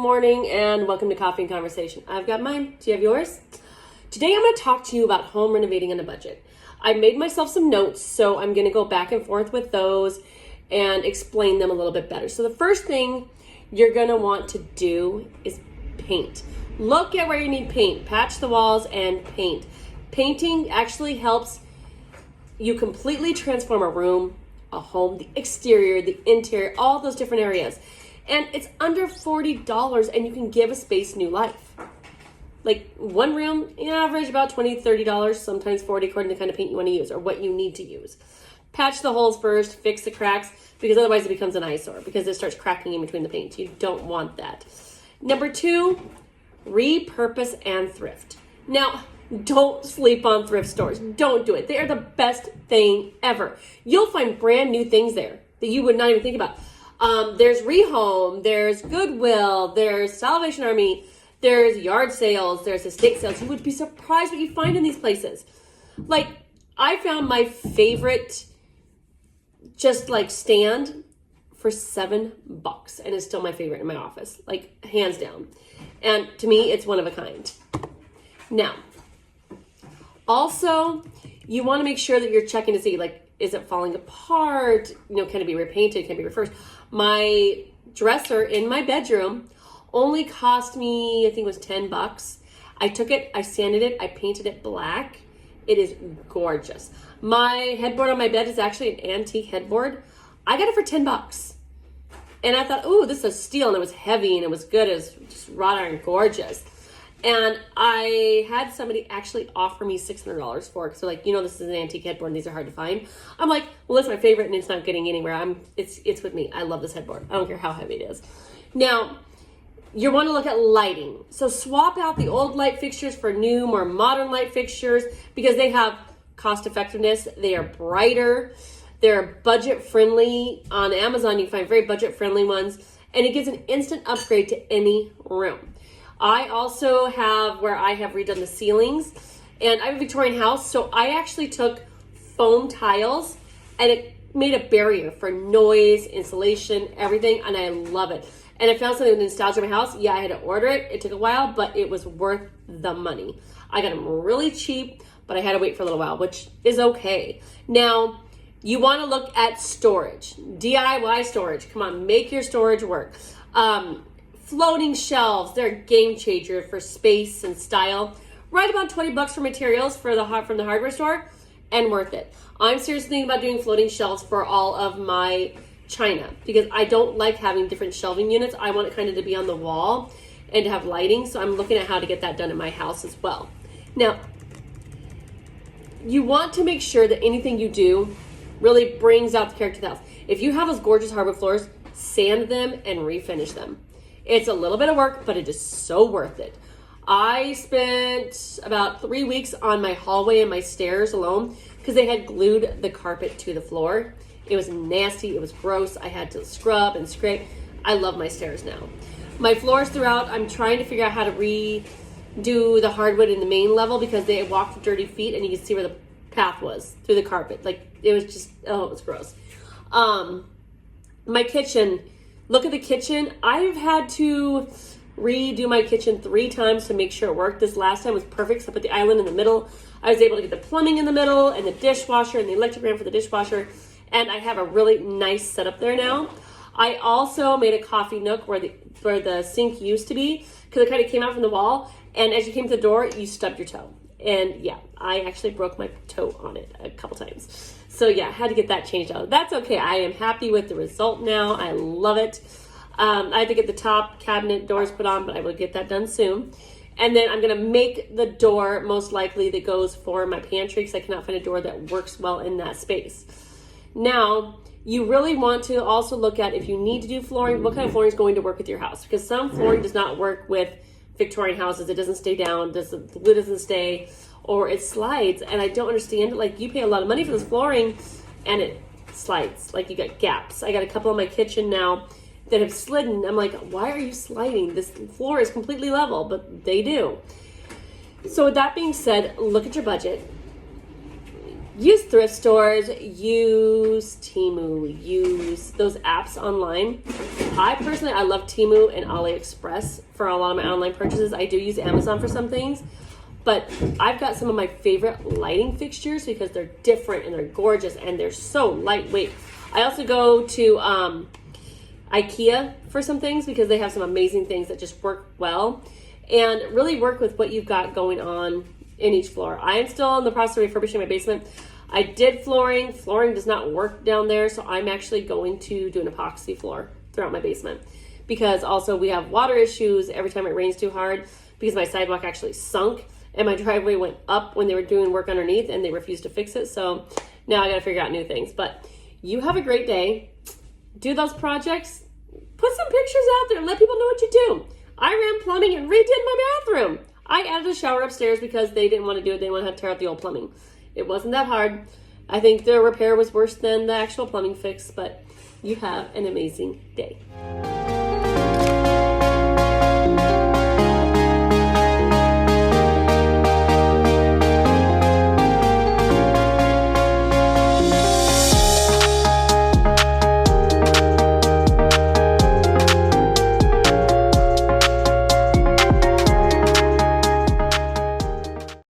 morning and welcome to Coffee and Conversation. I've got mine. Do you have yours? Today I'm going to talk to you about home renovating on a budget. I made myself some notes, so I'm going to go back and forth with those and explain them a little bit better. So the first thing you're going to want to do is paint. Look at where you need paint. Patch the walls and paint. Painting actually helps you completely transform a room, a home, the exterior, the interior, all those different areas. And it's under $40 and you can give a space new life. Like one room, average about $20, $30, sometimes $40 according to the kind of paint you want to use or what you need to use. Patch the holes first, fix the cracks, because otherwise it becomes an eyesore because it starts cracking in between the paint. You don't want that. Number 2, repurpose and thrift. Now, don't sleep on thrift stores. Don't do it. They are the best thing ever. You'll find brand new things there that you would not even think about. There's Rehome, there's Goodwill, there's Salvation Army, there's yard sales, there's estate sales. You would be surprised what you find in these places. Like, I found my favorite just like stand for $7 and it's still my favorite in my office, like hands down. And to me, it's one of a kind. Now, also, you want to make sure that you're checking to see, like, is it falling apart? You know, can it be repainted? Can it be refurbished? My dresser in my bedroom only cost me, I think it was $10. I took it, I sanded it, I painted it black. It is gorgeous. My headboard on my bed is actually an antique headboard. I got it for $10. And I thought, ooh, this is a steal. And it was heavy and it was good. It was just wrought iron, gorgeous. And I had somebody actually offer me $600 for it. So like, you know, this is an antique headboard and these are hard to find. I'm like, well, it's my favorite and it's not getting anywhere. It's with me. I love this headboard. I don't care how heavy it is. Now, you want to look at lighting. So swap out the old light fixtures for new, more modern light fixtures because they have cost effectiveness. They are brighter. They're budget friendly. On Amazon, you can find very budget friendly ones and it gives an instant upgrade to any room. I also have where I have redone the ceilings and I have a Victorian house. So I actually took foam tiles and it made a barrier for noise, insulation, everything. And I love it. And I found something with nostalgia in my house. Yeah, I had to order it. It took a while, but it was worth the money. I got them really cheap, but I had to wait for a little while, which is okay. Now, you want to look at storage, DIY storage. Come on, make your storage work. Floating shelves, they're a game changer for space and style. Right about $20 for materials from the hardware store and worth it. I'm seriously thinking about doing floating shelves for all of my china because I don't like having different shelving units. I want it kind of to be on the wall and to have lighting. So I'm looking at how to get that done in my house as well. Now, you want to make sure that anything you do really brings out the character of the house. If you have those gorgeous hardwood floors, sand them and refinish them. It's a little bit of work, but it is so worth it. I spent about 3 weeks on my hallway and my stairs alone because they had glued the carpet to the floor. It was nasty. It was gross. I had to scrub and scrape. I love my stairs now. My floors throughout, I'm trying to figure out how to redo the hardwood in the main level because they walked with dirty feet and you can see where the path was through the carpet. Like it was just, oh, it was gross. My kitchen, look at the kitchen. I've had to redo my kitchen 3 times to make sure it worked. This last time was perfect. So I put the island in the middle. I was able to get the plumbing in the middle and the dishwasher and the electric fan for the dishwasher. And I have a really nice setup there now. I also made a coffee nook where the sink used to be because it kind of came out from the wall. And as you came to the door, you stubbed your toe. And yeah, I actually broke my toe on it a couple times. So yeah, I had to get that changed out. That's okay. I am happy with the result now. I love it. I had to get the top cabinet doors put on, but I will get that done soon. And then I'm going to make the door most likely that goes for my pantry because I cannot find a door that works well in that space. Now, you really want to also look at if you need to do flooring, what kind of flooring is going to work with your house. Because some flooring does not work with Victorian houses. It doesn't stay down, the glue doesn't stay, or it slides. And I don't understand it. Like, you pay a lot of money for this flooring, and it slides. Like, you got gaps. I got a couple in my kitchen now that have slidden. I'm like, why are you sliding? This floor is completely level, but they do. So with that being said, look at your budget. use thrift stores, use Temu, use those apps online. I personally, I love Temu and AliExpress for a lot of my online purchases. I do use Amazon for some things, but I've got some of my favorite lighting fixtures because they're different and they're gorgeous and they're so lightweight. I also go to IKEA for some things because they have some amazing things that just work well and really work with what you've got going on in each floor. I am still in the process of refurbishing my basement. I did flooring. Flooring does not work down there, so I'm actually going to do an epoxy floor throughout my basement because also we have water issues every time it rains too hard because my sidewalk actually sunk and my driveway went up when they were doing work underneath and they refused to fix it. So now I got to figure out new things. But you have a great day. Do those projects. Put some pictures out there and let people know what you do. I ran plumbing and redid my bathroom. I added a shower upstairs because they didn't want to do it. They wanted to tear out the old plumbing. It wasn't that hard. I think the repair was worse than the actual plumbing fix, but you have an amazing day.